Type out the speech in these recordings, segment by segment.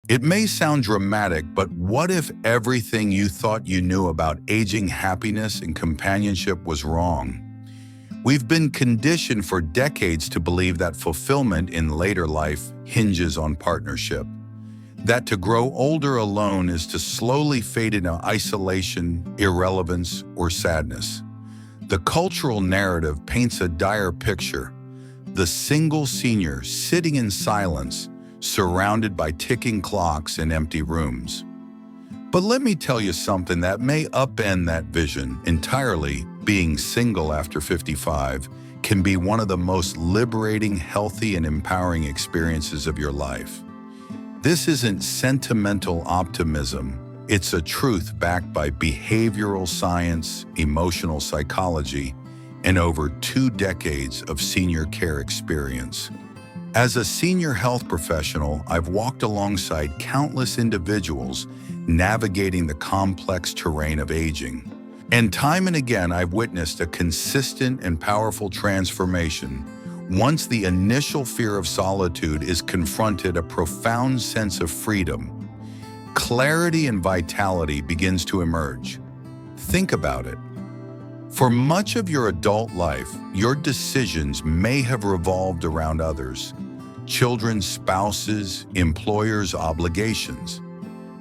It may sound dramatic, but what if everything you thought you knew about aging happiness and companionship was wrong? We've been conditioned for decades to believe that fulfillment in later life hinges on partnership, that to grow older alone is to slowly fade into isolation, irrelevance, or sadness. The cultural narrative paints a dire picture: the single senior sitting in silence, surrounded by ticking clocks and empty rooms. But let me tell you something that may upend that vision entirely. Being single after 55 can be one of the most liberating, healthy, and empowering experiences of your life. This isn't sentimental optimism. It's a truth backed by behavioral science, emotional psychology, and over 2 decades of senior care experience. As a senior health professional, I've walked alongside countless individuals navigating the complex terrain of aging. And time and again, I've witnessed a consistent and powerful transformation. Once the initial fear of solitude is confronted, a profound sense of freedom, clarity, and vitality begins to emerge. Think about it. For much of your adult life, your decisions may have revolved around others: children, spouses, employers, obligations.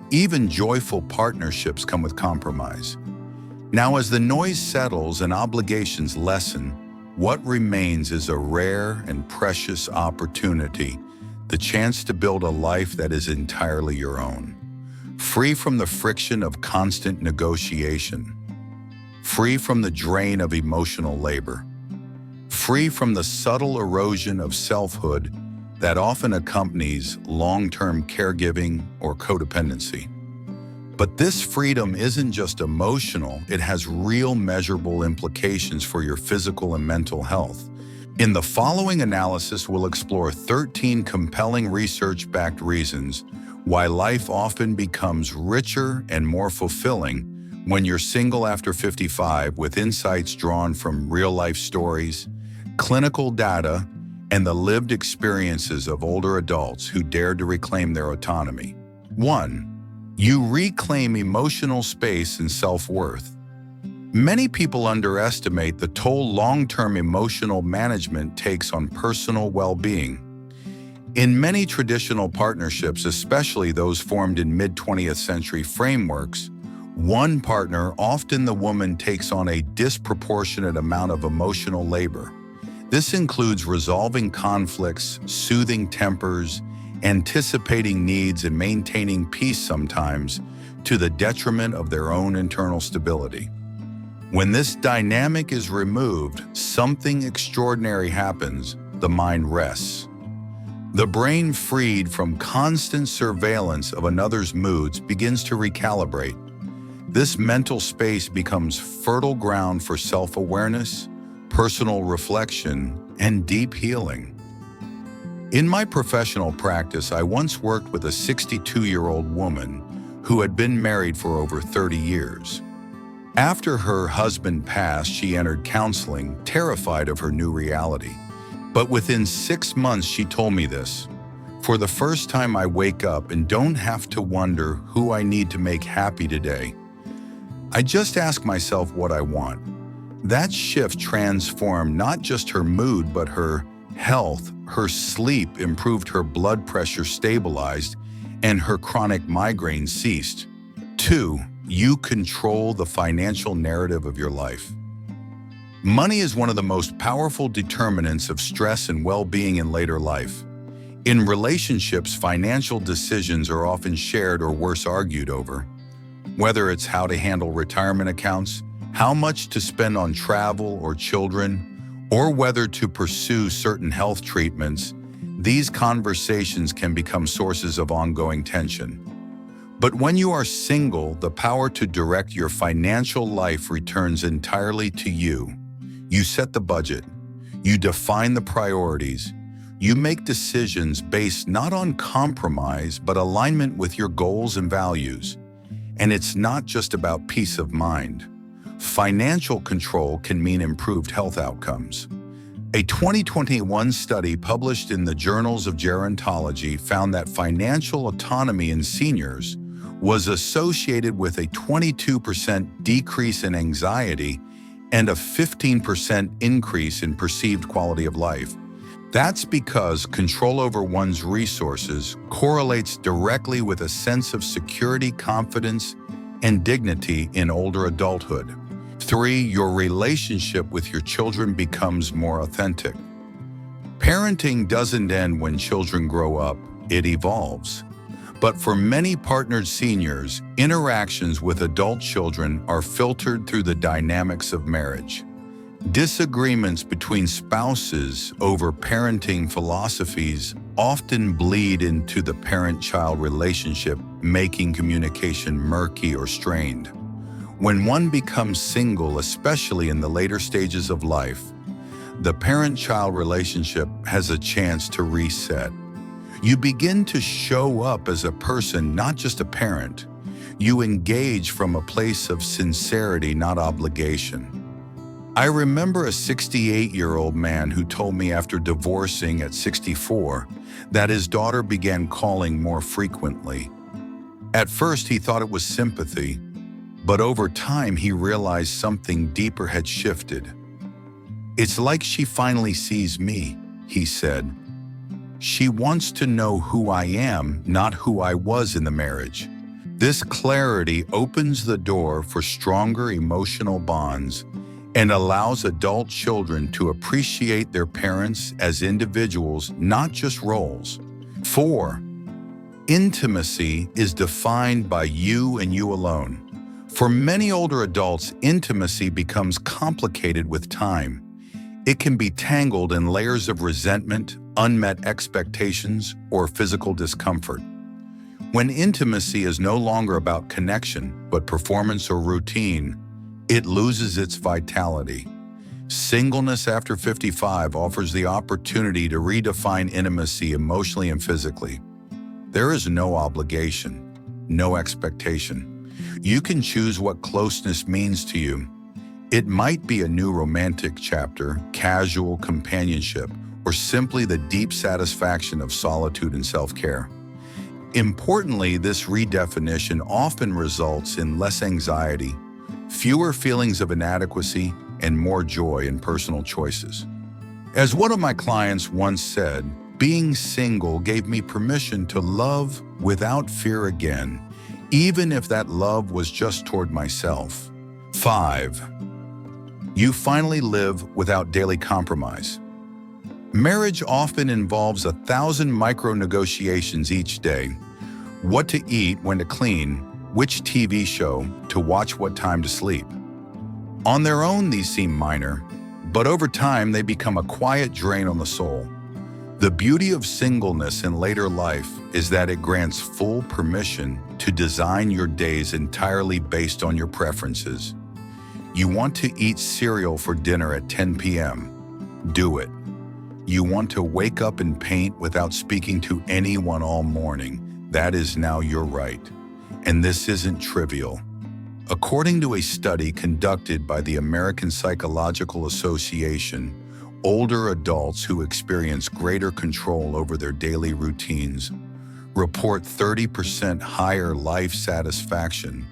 Even joyful partnerships come with compromise. Now, as the noise settles and obligations lessen, what remains is a rare and precious opportunity: the chance to build a life that is entirely your own, free from the friction of constant negotiation, free from the drain of emotional labor, free from the subtle erosion of selfhood that often accompanies long-term caregiving or codependency. But this freedom isn't just emotional, it has real measurable implications for your physical and mental health. In the following analysis, we'll explore 13 compelling research-backed reasons why life often becomes richer and more fulfilling when you're single after 55, with insights drawn from real-life stories, clinical data, and the lived experiences of older adults who dared to reclaim their autonomy. 1. You reclaim emotional space and self-worth. Many people underestimate the toll long-term emotional management takes on personal well-being. In many traditional partnerships, especially those formed in mid-20th century frameworks, one partner, often the woman, takes on a disproportionate amount of emotional labor. This includes resolving conflicts, soothing tempers, anticipating needs, and maintaining peace, sometimes to the detriment of their own internal stability. When this dynamic is removed, something extraordinary happens: the mind rests. The brain, freed from constant surveillance of another's moods, begins to recalibrate. This mental space becomes fertile ground for self-awareness, personal reflection, and deep healing. In my professional practice, I once worked with a 62-year-old woman who had been married for over 30 years. After her husband passed, she entered counseling, terrified of her new reality. But within 6 months, she told me this: "For the first time, I wake up and don't have to wonder who I need to make happy today. I just ask myself what I want." That shift transformed not just her mood, but her health. Her sleep improved, her blood pressure stabilized, and her chronic migraine ceased. 2. You control the financial narrative of your life. Money is one of the most powerful determinants of stress and well-being in later life. In relationships, financial decisions are often shared or worse, argued over. Whether it's how to handle retirement accounts, how much to spend on travel or children, or whether to pursue certain health treatments, these conversations can become sources of ongoing tension. But when you are single, the power to direct your financial life returns entirely to you. You set the budget, you define the priorities, you make decisions based not on compromise, but alignment with your goals and values. And it's not just about peace of mind. Financial control can mean improved health outcomes. A 2021 study published in the Journals of Gerontology found that financial autonomy in seniors was associated with a 22% decrease in anxiety and a 15% increase in perceived quality of life. That's because control over one's resources correlates directly with a sense of security, confidence, and dignity in older adulthood. 3. Your relationship with your children becomes more authentic. Parenting doesn't end when children grow up, it evolves. But for many partnered seniors, interactions with adult children are filtered through the dynamics of marriage. Disagreements between spouses over parenting philosophies often bleed into the parent-child relationship, making communication murky or strained. When one becomes single, especially in the later stages of life, the parent-child relationship has a chance to reset. You begin to show up as a person, not just a parent. You engage from a place of sincerity, not obligation. I remember a 68-year-old man who told me after divorcing at 64 that his daughter began calling more frequently. At first, he thought it was sympathy, but over time, he realized something deeper had shifted. "It's like she finally sees me," he said. "She wants to know who I am, not who I was in the marriage." This clarity opens the door for stronger emotional bonds and allows adult children to appreciate their parents as individuals, not just roles. 4. Intimacy is defined by you and you alone. For many older adults, intimacy becomes complicated with time. It can be tangled in layers of resentment, unmet expectations, or physical discomfort. When intimacy is no longer about connection, but performance or routine, it loses its vitality. Singleness after 55 offers the opportunity to redefine intimacy emotionally and physically. There is no obligation, no expectation. You can choose what closeness means to you. It might be a new romantic chapter, casual companionship, or simply the deep satisfaction of solitude and self-care. Importantly, this redefinition often results in less anxiety, fewer feelings of inadequacy, and more joy in personal choices. As one of my clients once said, "Being single gave me permission to love without fear again, even if that love was just toward myself." 5. You finally live without daily compromise. Marriage often involves 1,000 micro-negotiations each day. What to eat, when to clean, which TV show to watch, what time to sleep. On their own, these seem minor, but over time they become a quiet drain on the soul. The beauty of singleness in later life is that it grants full permission to design your days entirely based on your preferences. You want to eat cereal for dinner at 10 p.m. Do it. You want to wake up and paint without speaking to anyone all morning. That is now your right. And this isn't trivial. According to a study conducted by the American Psychological Association, older adults who experience greater control over their daily routines report 30% higher life satisfaction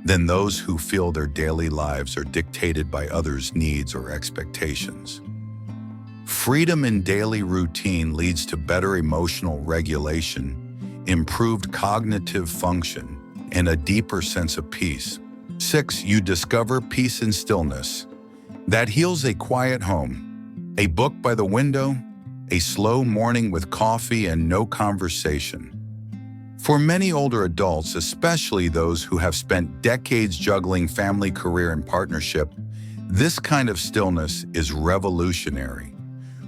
than those who feel their daily lives are dictated by others' needs or expectations. Freedom in daily routine leads to better emotional regulation, improved cognitive function, and a deeper sense of peace. 6. You discover peace and stillness. That heals a quiet home, a book by the window, a slow morning with coffee and no conversation. For many older adults, especially those who have spent decades juggling family, career, and partnership, this kind of stillness is revolutionary.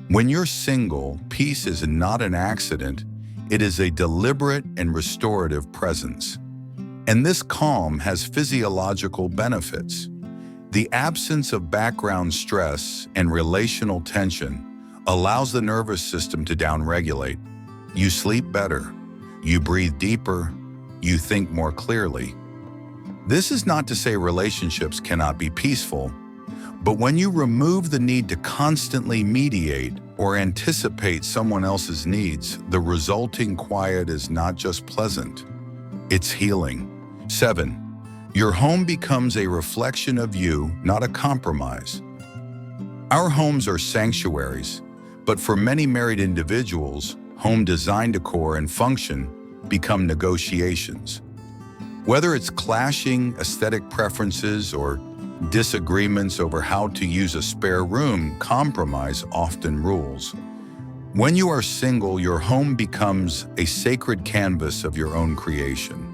When you're single, peace is not an accident, it is a deliberate and restorative presence. And this calm has physiological benefits. The absence of background stress and relational tension allows the nervous system to downregulate. You sleep better, you breathe deeper, you think more clearly. This is not to say relationships cannot be peaceful, But when you remove the need to constantly mediate or anticipate someone else's needs, the resulting quiet is not just pleasant, it's healing. 7. Your home becomes a reflection of you, not a compromise. Our homes are sanctuaries, but for many married individuals, home design decor and function become negotiations. Whether it's clashing aesthetic preferences or disagreements over how to use a spare room, compromise often rules. When you are single, your home becomes a sacred canvas of your own creation.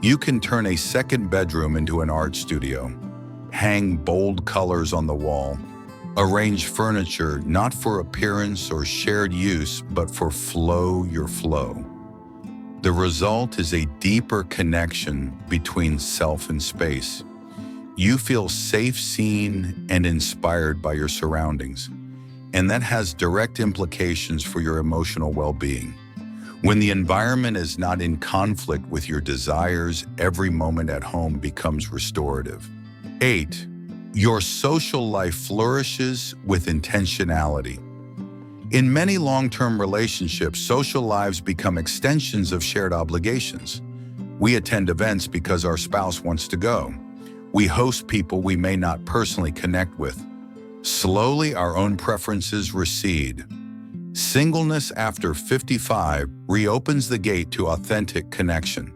You can turn a second bedroom into an art studio, hang bold colors on the wall, arrange furniture not for appearance or shared use, but for your flow. The result is a deeper connection between self and space. You feel safe, seen, and inspired by your surroundings, and that has direct implications for your emotional well-being. When the environment is not in conflict with your desires, every moment at home becomes restorative. 8. Your social life flourishes with intentionality. In many long-term relationships, social lives become extensions of shared obligations. We attend events because our spouse wants to go. We host people we may not personally connect with. Slowly, our own preferences recede. Singleness after 55 reopens the gate to authentic connection.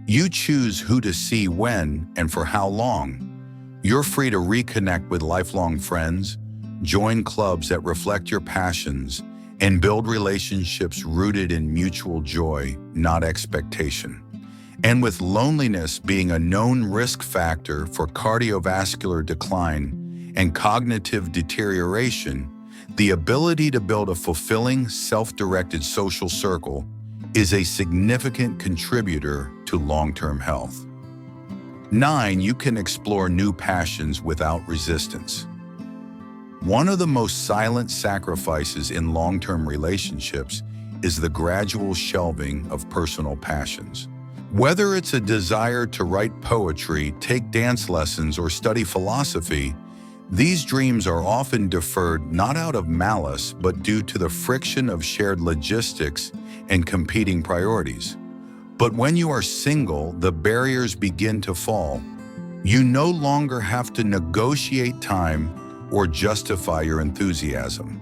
You choose who to see when and for how long. You're free to reconnect with lifelong friends, join clubs that reflect your passions, and build relationships rooted in mutual joy, not expectation. And with loneliness being a known risk factor for cardiovascular decline and cognitive deterioration, the ability to build a fulfilling, self-directed social circle is a significant contributor to long-term health. 9. You can explore new passions without resistance. One of the most silent sacrifices in long-term relationships is the gradual shelving of personal passions. Whether it's a desire to write poetry, take dance lessons, or study philosophy, these dreams are often deferred not out of malice, but due to the friction of shared logistics and competing priorities. But when you are single, the barriers begin to fall. You no longer have to negotiate time or justify your enthusiasm.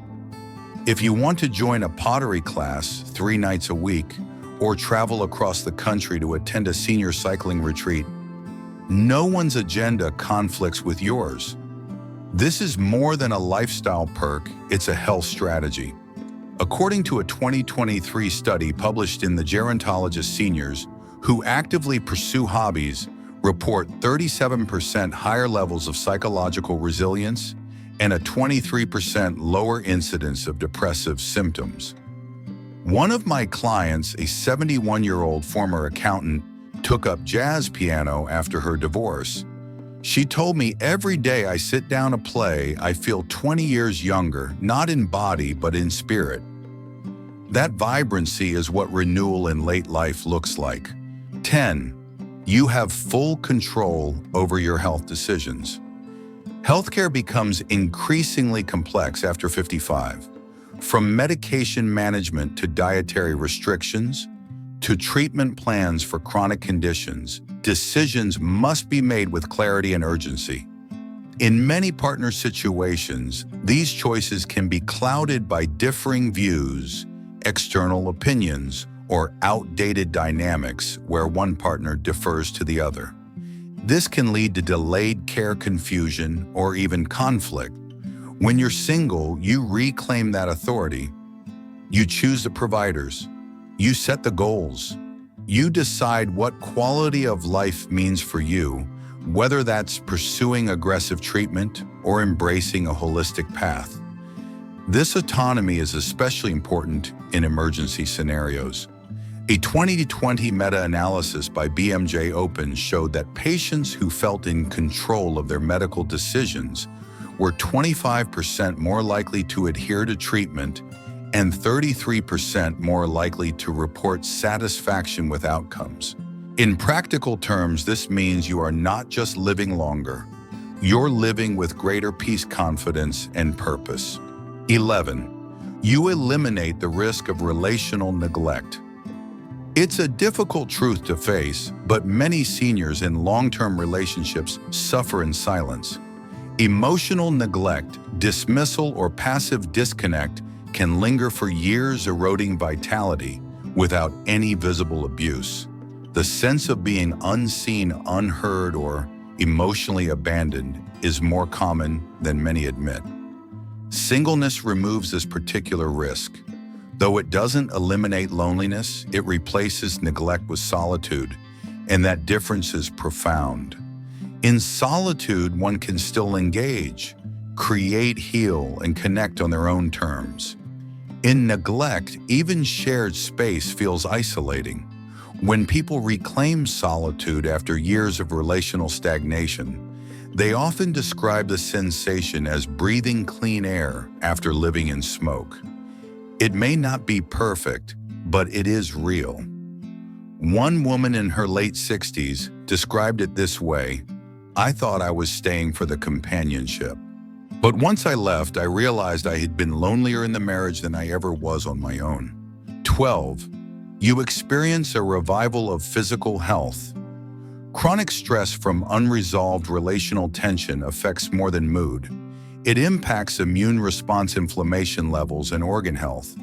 If you want to join a pottery class 3 nights a week or travel across the country to attend a senior cycling retreat, no one's agenda conflicts with yours. This is more than a lifestyle perk, it's a health strategy. According to a 2023 study published in the Gerontologist, seniors who actively pursue hobbies report 37% higher levels of psychological resilience and a 23% lower incidence of depressive symptoms. One of my clients, a 71-year-old former accountant, took up jazz piano after her divorce. She told me, "Every day I sit down to play, I feel 20 years younger, not in body, but in spirit." That vibrancy is what renewal in late life looks like. 10. You have full control over your health decisions. Healthcare becomes increasingly complex after 55. From medication management to dietary restrictions, to treatment plans for chronic conditions, decisions must be made with clarity and urgency. In many partner situations, these choices can be clouded by differing views, external opinions, or outdated dynamics where one partner defers to the other. This can lead to delayed care confusion or even conflict. When you're single, you reclaim that authority. You choose the providers. You set the goals. You decide what quality of life means for you, whether that's pursuing aggressive treatment or embracing a holistic path. This autonomy is especially important in emergency scenarios. A 2020 meta-analysis by BMJ Open showed that patients who felt in control of their medical decisions were 25% more likely to adhere to treatment and 33% more likely to report satisfaction with outcomes. In practical terms, this means you are not just living longer, You're living with greater peace, confidence, and purpose. 11. You eliminate the risk of relational neglect. It's a difficult truth to face, but many seniors in long-term relationships suffer in silence. Emotional neglect, dismissal, or passive disconnect can linger for years, eroding vitality without any visible abuse. The sense of being unseen, unheard, or emotionally abandoned is more common than many admit. Singleness removes this particular risk. Though it doesn't eliminate loneliness, it replaces neglect with solitude, and that difference is profound. In solitude, one can still engage, create, heal, and connect on their own terms. In neglect, even shared space feels isolating. When people reclaim solitude after years of relational stagnation, they often describe the sensation as breathing clean air after living in smoke. It may not be perfect, but it is real. One woman in her late 60s described it this way: "I thought I was staying for the companionship. But once I left, I realized I had been lonelier in the marriage than I ever was on my own." 12. You experience a revival of physical health. Chronic stress from unresolved relational tension affects more than mood. It impacts immune response, inflammation levels, and organ health.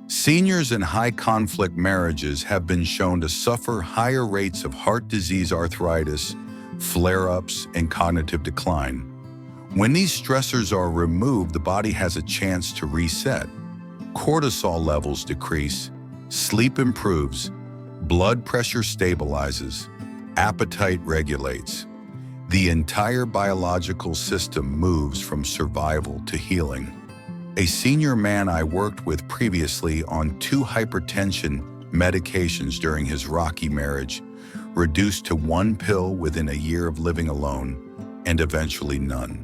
Seniors in high-conflict marriages have been shown to suffer higher rates of heart disease, arthritis, flare-ups, and cognitive decline. When these stressors are removed, the body has a chance to reset. Cortisol levels decrease, sleep improves, blood pressure stabilizes, appetite regulates. The entire biological system moves from survival to healing. A senior man I worked with previously on 2 hypertension medications during his rocky marriage reduced to 1 pill within a year of living alone, and eventually none.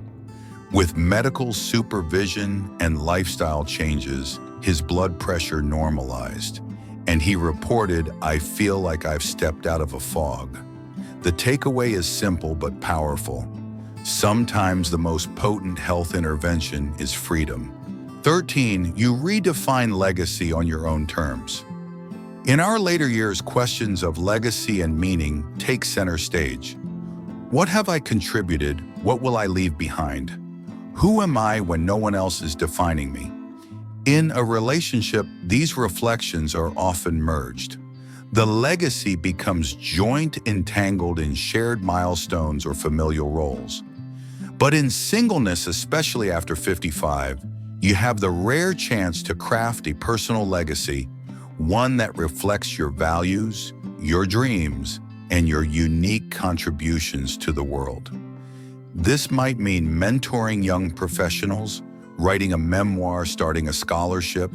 With medical supervision and lifestyle changes, his blood pressure normalized, and he reported, "I feel like I've stepped out of a fog." The takeaway is simple but powerful. Sometimes the most potent health intervention is freedom. 13. You redefine legacy on your own terms. In our later years, questions of legacy and meaning take center stage. What have I contributed? What will I leave behind? Who am I when no one else is defining me? In a relationship, these reflections are often merged. The legacy becomes joint, entangled in shared milestones or familial roles. But in singleness, especially after 55, you have the rare chance to craft a personal legacy, one that reflects your values, your dreams, and your unique contributions to the world. This might mean mentoring young professionals, writing a memoir, starting a scholarship,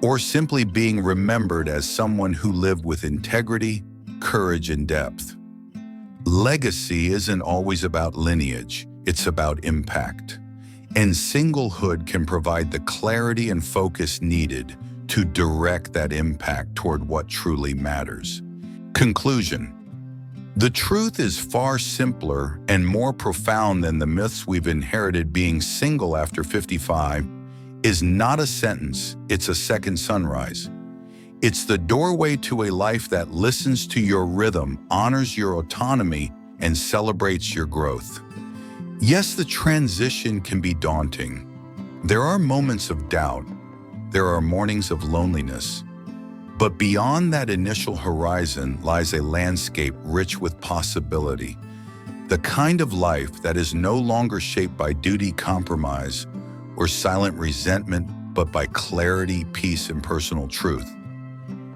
or simply being remembered as someone who lived with integrity, courage, and depth. Legacy isn't always about lineage, it's about impact. And singlehood can provide the clarity and focus needed to direct that impact toward what truly matters. Conclusion. The truth is far simpler and more profound than the myths we've inherited. Being single after 55 is not a sentence, it's a second sunrise. It's the doorway to a life that listens to your rhythm, honors your autonomy, and celebrates your growth. Yes, the transition can be daunting. There are moments of doubt. There are mornings of loneliness. But beyond that initial horizon lies a landscape rich with possibility. The kind of life that is no longer shaped by duty, compromise, or silent resentment, but by clarity, peace, and personal truth.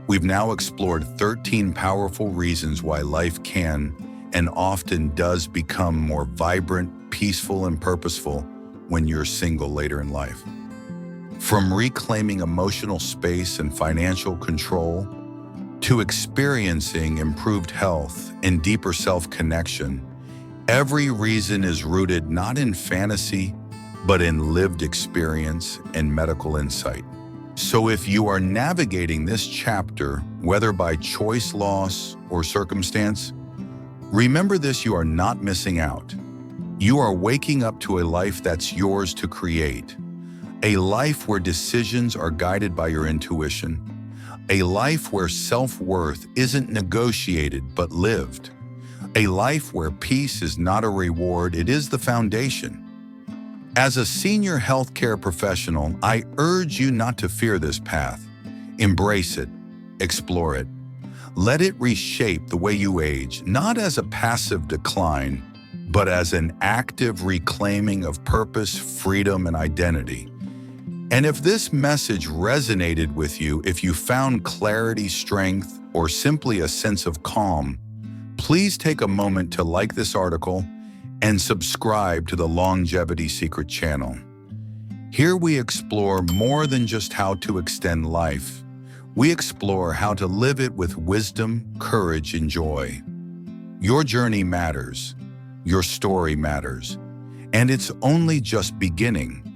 We've now explored 13 powerful reasons why life can and often does become more vibrant, peaceful, and purposeful when you're single later in life. From reclaiming emotional space and financial control to experiencing improved health and deeper self-connection, every reason is rooted not in fantasy, but in lived experience and medical insight. So if you are navigating this chapter, whether by choice, loss, or circumstance, remember this: you are not missing out. You are waking up to a life that's yours to create. A life where decisions are guided by your intuition. A life where self-worth isn't negotiated but lived. A life where peace is not a reward, it is the foundation. As a senior healthcare professional, I urge you not to fear this path. Embrace it, explore it. Let it reshape the way you age, not as a passive decline, but as an active reclaiming of purpose, freedom, and identity. And if this message resonated with you, if you found clarity, strength, or simply a sense of calm, please take a moment to like this article and subscribe to the Longevity Secret channel. Here we explore more than just how to extend life. We explore how to live it with wisdom, courage, and joy. Your journey matters. Your story matters. And it's only just beginning.